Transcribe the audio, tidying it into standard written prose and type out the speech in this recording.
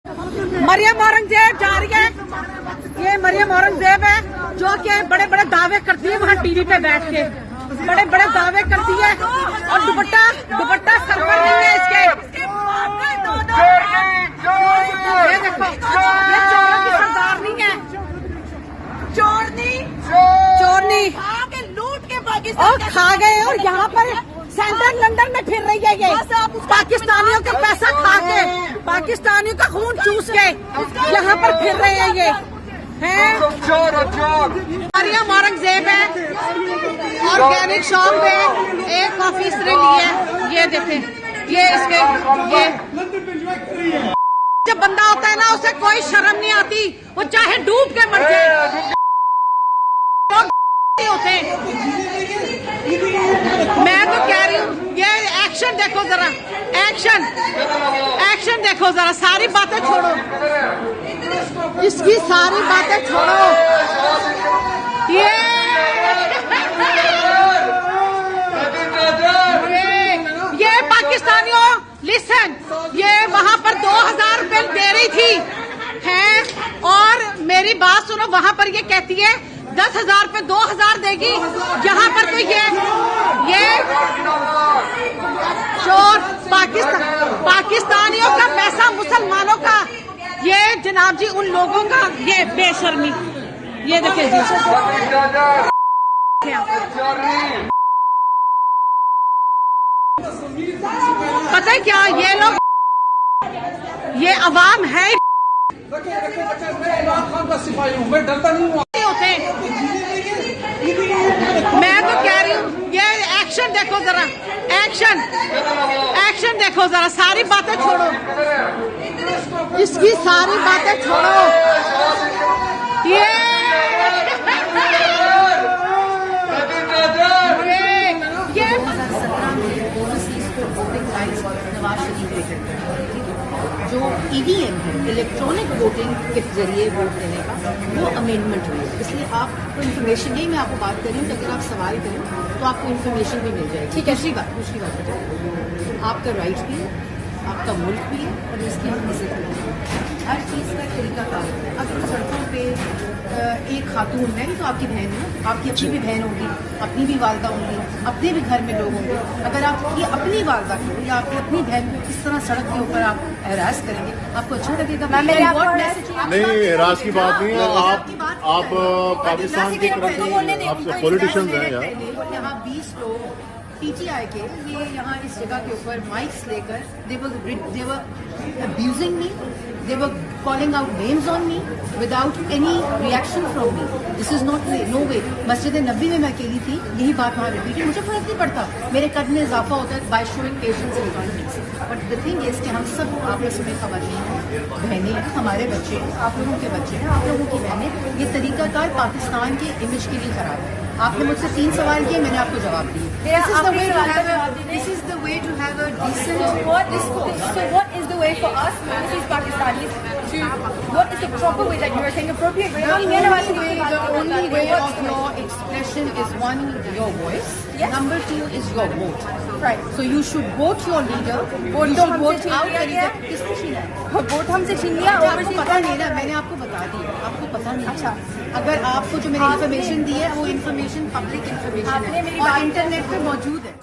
मरियम औरंगजेब जा रही है। ये मरियम औरंगजेब है जो कि बड़े बड़े दावे करती है वहाँ टीवी पे बैठ के, बड़े बड़े दावे करती है और दुपट्टा दुपट्टा सर पर नहीं है इसके। ये देखो, ये चोरों की सरदार नहीं है, चोरनी लूट के और खा गए। और यहाँ पर सेंट्रल लंदन में फिर रही है ये पाकिस्तानियों का पैसा खा के, पाकिस्तानियों का खून चूस के यहाँ पर फिर रहे हैं ये हैं। मरियम औरंगजेब है, ऑर्गेनिक शॉप में एक ऑफिस ने ली है। ये देखें, ये इसके ये जब बंदा होता है ना उसे कोई शर्म नहीं आती, वो चाहे डूब के मर जाए होते। मैं तो कह रही हूँ ये एक्शन देखो जरा, एक्शन देखो जरा, सारी बातें छोड़ो, इसकी सारी बातें छोड़ो। ये पाकिस्तानियों लिसन, ये वहां पर 2000 रुपए दे रही थी है, और मेरी बात सुनो, वहां पर ये कहती है 10,000 पे 2,000 देगी। यहाँ पर तो ये चोर पाकिस्तानियों का पैसा, मुसलमानों का, ये जनाब जी उन लोगों का ये बेशर्मी। ये देखिए जी, पता है क्या, ये लोग, ये अवाम है, मैं डरता नहीं हूँ। मैं तो कह रही हूँ ये एक्शन देखो जरा, एक्शन देखो जरा, सारी बातें छोड़ो, इसकी सारी बातें छोड़ो। जो ईवीएम है, इलेक्ट्रॉनिक वोटिंग के जरिए वोट देने का, वो अमेंडमेंट हुई है। इसलिए आपको इन्फॉर्मेशन, यही मैं आपको बात कर रही हूँ कि अगर आप सवाल करें तो आपको इन्फॉर्मेशन भी मिल जाएगी। ठीक है, दूसरी बात बताइए, आपका राइट भी है, आपका मुल्क भी है, और इसकी हम इज्जत भी है। हर चीज़ का तरीका कार है। अगर सड़कों पे एक खातून, मैं भी तो आपकी बहन हूँ, आपकी अपनी भी बहन होगी, अपनी भी वालदा होंगी, अपने भी घर में लोग होंगे। अगर आपकी अपनी वालदा को या आपकी अपनी बहन को इस तरह सड़क के ऊपर आप हरास करेंगे, आपको अच्छा लगेगा? नहीं, हरास की बात नहीं है। आप पाकिस्तान के पॉलिटिशियन हैं यार। यहाँ 20 लोग पीटीआई के, ये यहाँ इस जगह के ऊपर माइक्स लेकर they were abusing me, they were calling out names on me without any reaction from me. This is not way, no way. मस्जिद नबी में मैं अकेली थी, यही बात वहाँ रिपीट है, मुझे फर्क नहीं पड़ता, मेरे कद में इजाफा होता है by showing patience and tolerance. But the thing is कि हम सब आपस में खवातीन हैं, बहनें हैं, हमारे बच्चे हैं, आप लोगों के बच्चे हैं, आप लोगों की बहनें। ये तरीकाकार पाकिस्तान के इमेज के लिए खराब है। आपने मुझसे 3 सवाल किए, मैंने आपको जवाब दिए। This is the way to have a decent. So what is the way for us, overseas Pakistanis, to, what is the proper way that you are saying appropriate way? The only way of your expression is, 1, your voice. Yes. Number 2 is your vote. Right. So you should vote your leader. You should vote out the leader. किसने छीना है? Vote हमसे छीन लिया। आपको पता नहीं ना, मैंने आपको बता दी, आपको पता नहीं। अच्छा, अगर आपको जो मैंने इन्फॉर्मेशन दी है वो इन्फॉर्मेशन पब्लिक इन्फॉर्मेशन है और इंटरनेट पे मौजूद है।